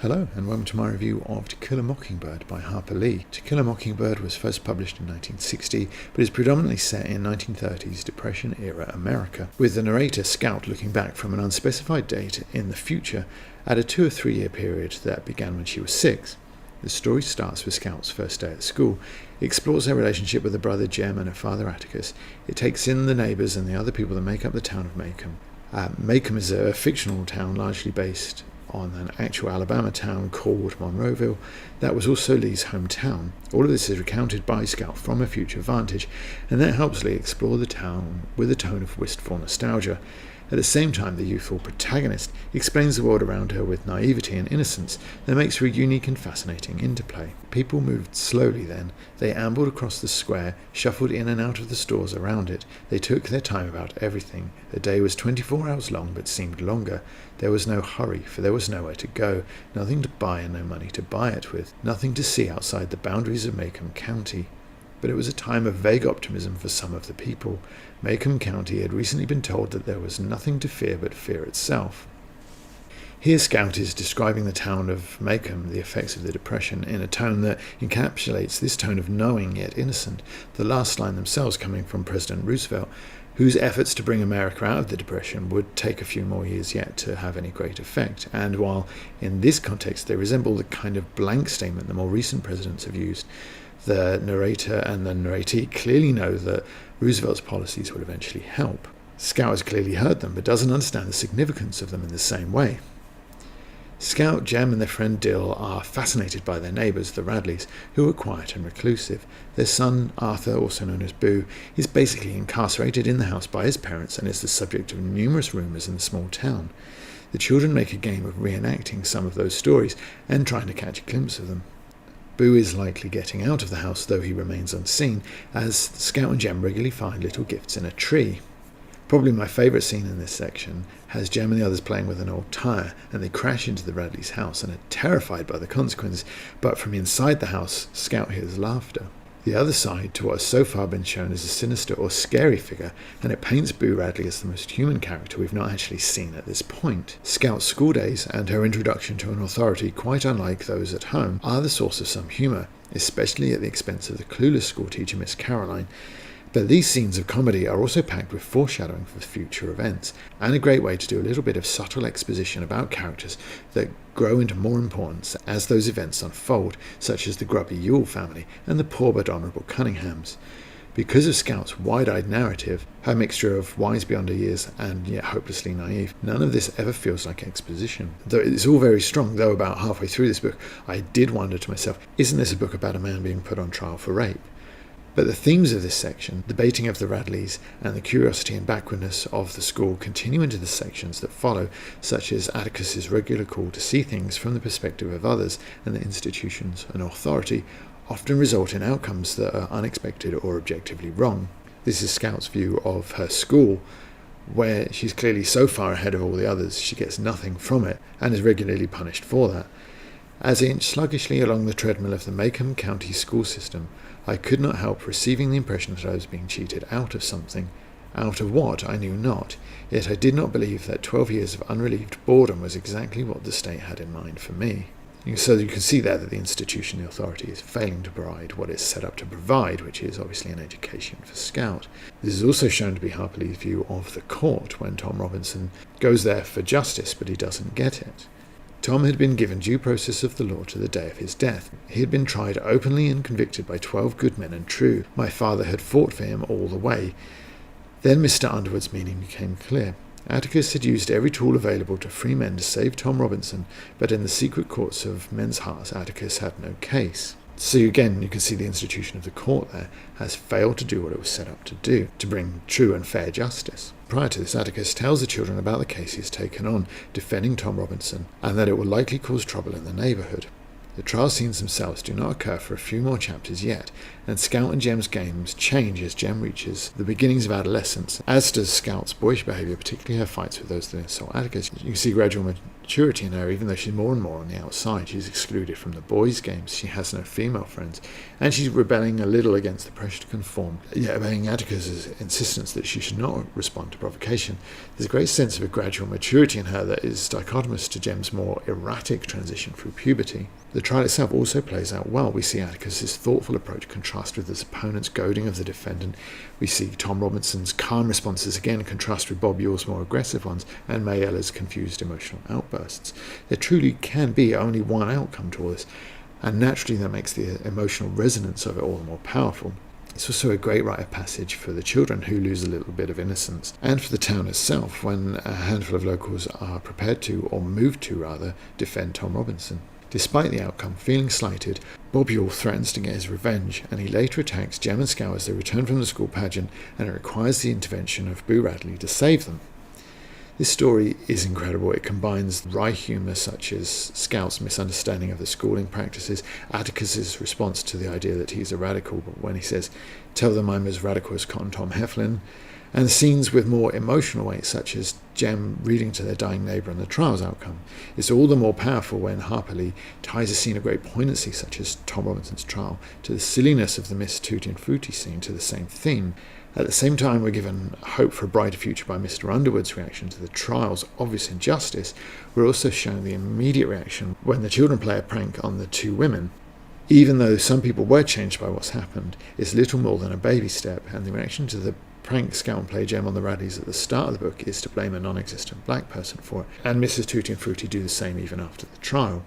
Hello and welcome to my review of To Kill a Mockingbird by Harper Lee. To Kill a Mockingbird was first published in 1960, but is predominantly set in 1930s Depression-era America, with the narrator Scout looking back from an unspecified date in the future at a 2 or 3 year period that began when she was 6. The story starts with Scout's first day at school. It explores her relationship with her brother Jem and her father Atticus. It takes in the neighbours and the other people that make up the town of Macomb. Macomb is a fictional town largely based on an actual Alabama town called Monroeville that was also Lee's hometown. All of this is recounted by Scout from a future vantage, and that helps Lee explore the town with a tone of wistful nostalgia. At the same time, the youthful protagonist explains the world around her with naivety and innocence that makes for a unique and fascinating interplay. People moved slowly then. They ambled across the square, shuffled in and out of the stores around it. They took their time about everything. The day was 24 hours long but seemed longer. There was no hurry, for there was nowhere to go, nothing to buy and no money to buy it with, nothing to see outside the boundaries of Macomb County. But it was a time of vague optimism for some of the people. Macomb County had recently been told that there was nothing to fear but fear itself. Here Scout is describing the town of Macomb, the effects of the Depression, in a tone that encapsulates this tone of knowing yet innocent, the last line themselves coming from President Roosevelt, whose efforts to bring America out of the Depression would take a few more years yet to have any great effect. And while in this context they resemble the kind of blank statement the more recent presidents have used, the narrator and the narratee clearly know that Roosevelt's policies will eventually help. Scout has clearly heard them, but doesn't understand the significance of them in the same way. Scout, Jem and their friend Dill are fascinated by their neighbours, the Radleys, who are quiet and reclusive. Their son, Arthur, also known as Boo, is basically incarcerated in the house by his parents and is the subject of numerous rumours in the small town. The children make a game of reenacting some of those stories and trying to catch a glimpse of them. Boo is likely getting out of the house, though he remains unseen, as Scout and Jem regularly find little gifts in a tree. Probably my favourite scene in this section has Jem and the others playing with an old tyre, and they crash into the Radleys' house and are terrified by the consequences, but from inside the house, Scout hears laughter. The other side to what has so far been shown as a sinister or scary figure, and it paints Boo Radley as the most human character we've not actually seen at this point. Scout's school days and her introduction to an authority quite unlike those at home are the source of some humour, especially at the expense of the clueless schoolteacher Miss Caroline. But these scenes of comedy are also packed with foreshadowing for future events, and a great way to do a little bit of subtle exposition about characters that grow into more importance as those events unfold, such as the grubby Yule family and the poor but honourable Cunninghams. Because of Scout's wide-eyed narrative, her mixture of wise beyond her years and yet hopelessly naive, none of this ever feels like exposition. Though it's all very strong, though about halfway through this book, I did wonder to myself, isn't this a book about a man being put on trial for rape? But the themes of this section, the baiting of the Radleys and the curiosity and backwardness of the school, continue into the sections that follow, such as Atticus's regular call to see things from the perspective of others, and that institutions and authority often result in outcomes that are unexpected or objectively wrong. This is Scout's view of her school, where she's clearly so far ahead of all the others she gets nothing from it, and is regularly punished for that. As I inched sluggishly along the treadmill of the Macomb County school system, I could not help receiving the impression that I was being cheated out of something. Out of what, I knew not, yet I did not believe that 12 years of unrelieved boredom was exactly what the state had in mind for me. So you can see there that the institution, the authority, is failing to provide what it's set up to provide, which is obviously an education for Scout. This is also shown to be Harper Lee's view of the court, when Tom Robinson goes there for justice, but he doesn't get it. Tom had been given due process of the law to the day of his death. He had been tried openly and convicted by 12 good men and true. My father had fought for him all the way. Then Mr. Underwood's meaning became clear. Atticus had used every tool available to free men to save Tom Robinson, but in the secret courts of men's hearts, Atticus had no case. So again, you can see the institution of the court there has failed to do what it was set up to do, to bring true and fair justice. Prior to this, Atticus tells the children about the case he has taken on, defending Tom Robinson, and that it will likely cause trouble in the neighbourhood. The trial scenes themselves do not occur for a few more chapters yet, and Scout and Jem's games change as Jem reaches the beginnings of adolescence, as does Scout's boyish behaviour, particularly her fights with those that insult Atticus. You can see gradual maturity in her, even though she's more and more on the outside. She's excluded from the boys' games, she has no female friends, and she's rebelling a little against the pressure to conform, yet obeying Atticus's insistence that she should not respond to provocation. There's a great sense of a gradual maturity in her that is dichotomous to Jem's more erratic transition through puberty. The trial itself also plays out well. We see Atticus's thoughtful approach contrast with his opponent's goading of the defendant. We see Tom Robinson's calm responses again contrast with Bob Ewell's more aggressive ones, and May Eller's confused emotional outbursts. There truly can be only one outcome to all this, and naturally that makes the emotional resonance of it all the more powerful. It's also a great rite of passage for the children who lose a little bit of innocence, and for the town itself when a handful of locals are prepared to, or moved to rather, defend Tom Robinson. Despite the outcome, feeling slighted, Bob Ewell threatens to get his revenge, and he later attacks Jem and Scout as they return from the school pageant, and it requires the intervention of Boo Radley to save them. This story is incredible. It combines wry humour such as Scout's misunderstanding of the schooling practices, Atticus's response to the idea that he's a radical when he says, "Tell them I'm as radical as Cotton Tom Heflin," and scenes with more emotional weight such as Jem reading to their dying neighbour and the trial's outcome. It's all the more powerful when Harper Lee ties a scene of great poignancy such as Tom Robinson's trial to the silliness of the Miss Tutti and Frutti scene to the same theme. At the same time, we're given hope for a brighter future by Mr. Underwood's reaction to the trial's obvious injustice. We're also shown the immediate reaction when the children play a prank on the two women. Even though some people were changed by what's happened, it's little more than a baby step, and the reaction to the prank Scout and play Jem on the Radleys at the start of the book is to blame a non-existent black person for it, and Mrs. Tutti and Frutti do the same even after the trial.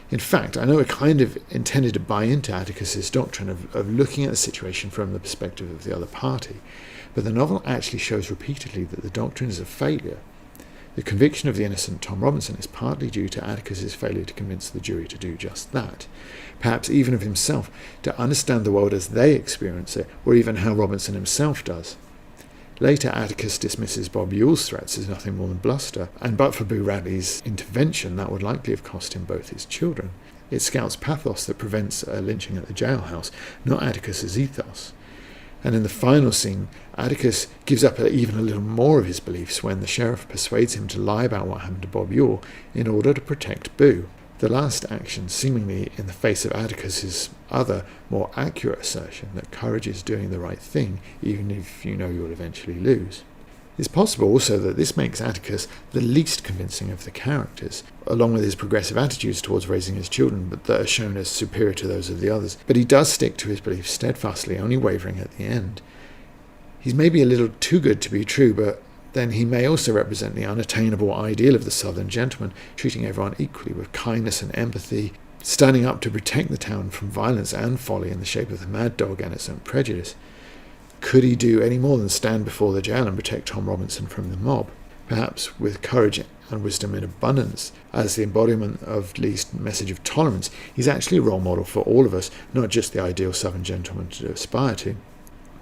In fact, I know it kind of intended to buy into Atticus's doctrine of looking at the situation from the perspective of the other party, but the novel actually shows repeatedly that the doctrine is a failure. The conviction of the innocent Tom Robinson is partly due to Atticus's failure to convince the jury to do just that, perhaps even of himself, to understand the world as they experience it, or even how Robinson himself does. Later, Atticus dismisses Bob Ewell's threats as nothing more than bluster, and but for Boo Radley's intervention, that would likely have cost him both his children. It's Scout's pathos that prevents a lynching at the jailhouse, not Atticus's ethos. And in the final scene, Atticus gives up even a little more of his beliefs when the sheriff persuades him to lie about what happened to Bob Ewell in order to protect Boo. The last action seemingly in the face of Atticus's other, more accurate assertion that courage is doing the right thing, even if you know you'll eventually lose. It's possible also that this makes Atticus the least convincing of the characters, along with his progressive attitudes towards raising his children, but that are shown as superior to those of the others. But he does stick to his beliefs steadfastly, only wavering at the end. He's maybe a little too good to be true, but then he may also represent the unattainable ideal of the Southern gentleman, treating everyone equally with kindness and empathy, standing up to protect the town from violence and folly in the shape of the mad dog and its own prejudice. Could he do any more than stand before the jail and protect Tom Robinson from the mob? Perhaps with courage and wisdom in abundance, as the embodiment of Lee's message of tolerance, he's actually a role model for all of us, not just the ideal Southern gentleman to aspire to.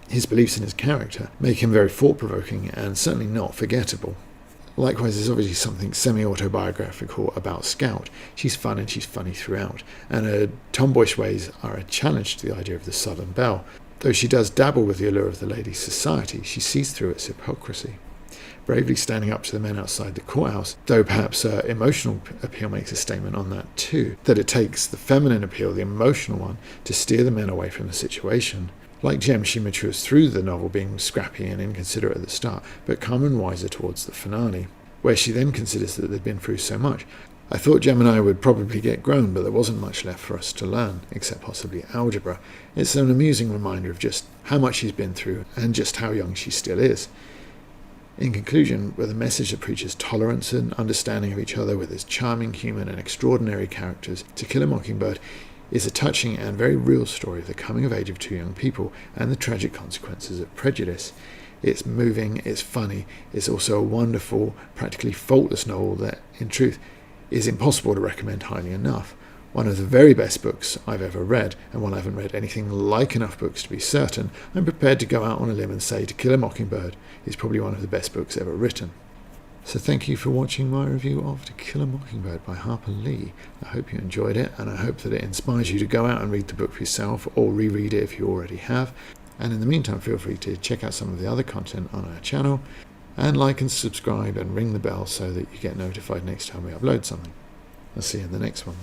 His beliefs in his character make him very thought-provoking and certainly not forgettable. Likewise, there's obviously something semi-autobiographical about Scout. She's fun and she's funny throughout, and her tomboyish ways are a challenge to the idea of the Southern belle. Though she does dabble with the allure of the ladies' society, she sees through its hypocrisy. Bravely standing up to the men outside the courthouse, though perhaps her emotional appeal makes a statement on that too, that it takes the feminine appeal, the emotional one, to steer the men away from the situation. Like Jem, she matures through the novel, being scrappy and inconsiderate at the start, but calm and wiser towards the finale, where she then considers that they've been through so much. I thought Jem and I would probably get grown, but there wasn't much left for us to learn, except possibly algebra. It's an amusing reminder of just how much she's been through, and just how young she still is. In conclusion, with a message that preaches tolerance and understanding of each other with its charming, human, and extraordinary characters, To Kill a Mockingbird is a touching and very real story of the coming of age of two young people and the tragic consequences of prejudice. It's moving, it's funny, it's also a wonderful, practically faultless novel that, in truth, is impossible to recommend highly enough. One of the very best books I've ever read, and while I haven't read anything like enough books to be certain, I'm prepared to go out on a limb and say To Kill a Mockingbird is probably one of the best books ever written. So thank you for watching my review of To Kill a Mockingbird by Harper Lee. I hope you enjoyed it, and I hope that it inspires you to go out and read the book for yourself, or reread it if you already have. And in the meantime, feel free to check out some of the other content on our channel. And like and subscribe and ring the bell so that you get notified next time we upload something. I'll see you in the next one.